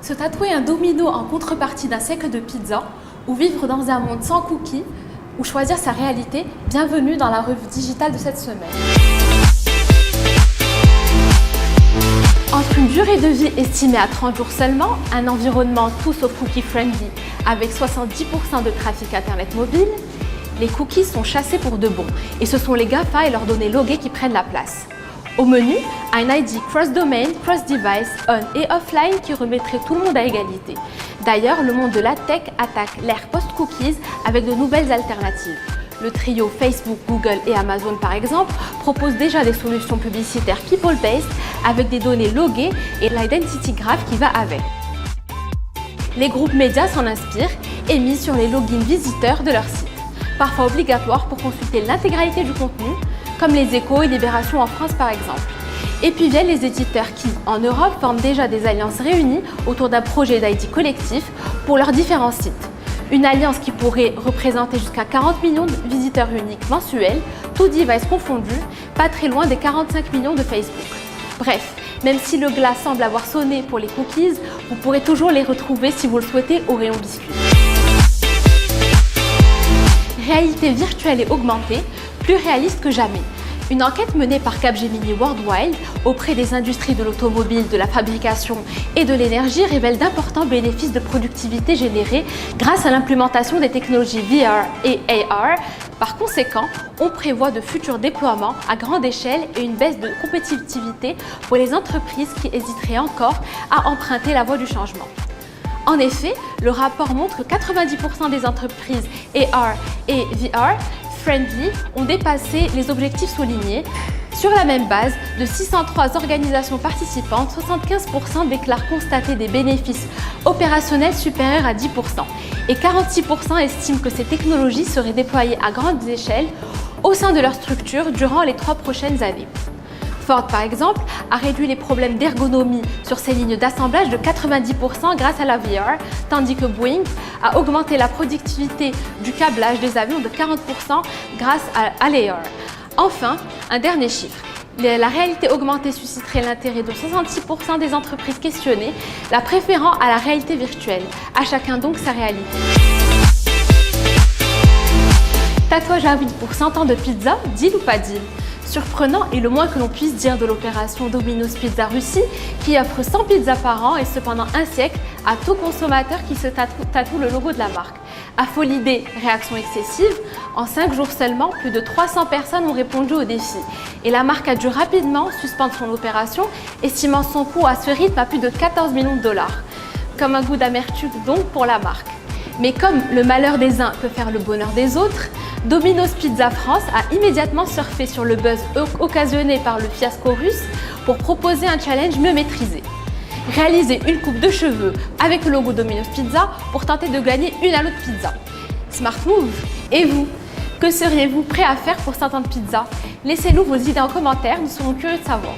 Se tatouer un domino en contrepartie d'un siècle de pizza, ou vivre dans un monde sans cookies, ou choisir sa réalité, bienvenue dans la revue digitale de cette semaine. Entre une durée de vie estimée à 30 jours seulement, un environnement tout sauf cookie friendly avec 70% de trafic internet mobile, les cookies sont chassés pour de bon et ce sont les GAFA et leurs données loguées qui prennent la place. Au menu, un ID cross-domain, cross-device, on et offline qui remettrait tout le monde à égalité. D'ailleurs, le monde de la tech attaque l'ère post-cookies avec de nouvelles alternatives. Le trio Facebook, Google et Amazon par exemple propose déjà des solutions publicitaires people-based avec des données loguées et l'identity graph qui va avec. Les groupes médias s'en inspirent et misent sur les logins visiteurs de leur site, parfois obligatoires pour consulter l'intégralité du contenu, comme les Échos et Libération en France par exemple. Et puis viennent les éditeurs qui, en Europe, forment déjà des alliances réunies autour d'un projet d'ID collectif pour leurs différents sites. Une alliance qui pourrait représenter jusqu'à 40 millions de visiteurs uniques mensuels, tous devices confondus, pas très loin des 45 millions de Facebook. Bref, même si le glas semble avoir sonné pour les cookies, vous pourrez toujours les retrouver si vous le souhaitez au rayon biscuits. Réalité virtuelle et augmentée, plus réaliste que jamais. Une enquête menée par Capgemini Worldwide auprès des industries de l'automobile, de la fabrication et de l'énergie révèle d'importants bénéfices de productivité générés grâce à l'implémentation des technologies VR et AR. Par conséquent, on prévoit de futurs déploiements à grande échelle et une baisse de compétitivité pour les entreprises qui hésiteraient encore à emprunter la voie du changement. En effet, le rapport montre que 90% des entreprises AR et VR friendly ont dépassé les objectifs soulignés. Sur la même base, de 603 organisations participantes, 75% déclarent constater des bénéfices opérationnels supérieurs à 10% et 46% estiment que ces technologies seraient déployées à grande échelle au sein de leur structure durant les 3 prochaines années. Ford, par exemple, a réduit les problèmes d'ergonomie sur ses lignes d'assemblage de 90% grâce à la VR, tandis que Boeing a augmenté la productivité du câblage des avions de 40% grâce à l'AR. Enfin, un dernier chiffre. La réalité augmentée susciterait l'intérêt de 66% des entreprises questionnées, la préférant à la réalité virtuelle. À chacun donc sa réalité. Tatouage à vide pour 100 ans de pizza, deal ou pas deal? Surprenant est le moins que l'on puisse dire de l'opération Domino's Pizza Russie qui offre 100 pizzas par an et cependant un siècle à tout consommateur qui se tatoue le logo de la marque. Affolidé, réaction excessive, en 5 jours seulement, plus de 300 personnes ont répondu au défi. Et la marque a dû rapidement suspendre son opération, estimant son coût à ce rythme à plus de 14 millions de dollars. Comme un goût d'amertume donc pour la marque. Mais comme le malheur des uns peut faire le bonheur des autres, Domino's Pizza France a immédiatement surfé sur le buzz occasionné par le fiasco russe pour proposer un challenge mieux maîtrisé. Réaliser une coupe de cheveux avec le logo Domino's Pizza pour tenter de gagner une à l'autre pizza. Smart move! Et vous? Que seriez-vous prêt à faire pour 100 ans de pizza? Laissez-nous vos idées en commentaire, nous serons curieux de savoir.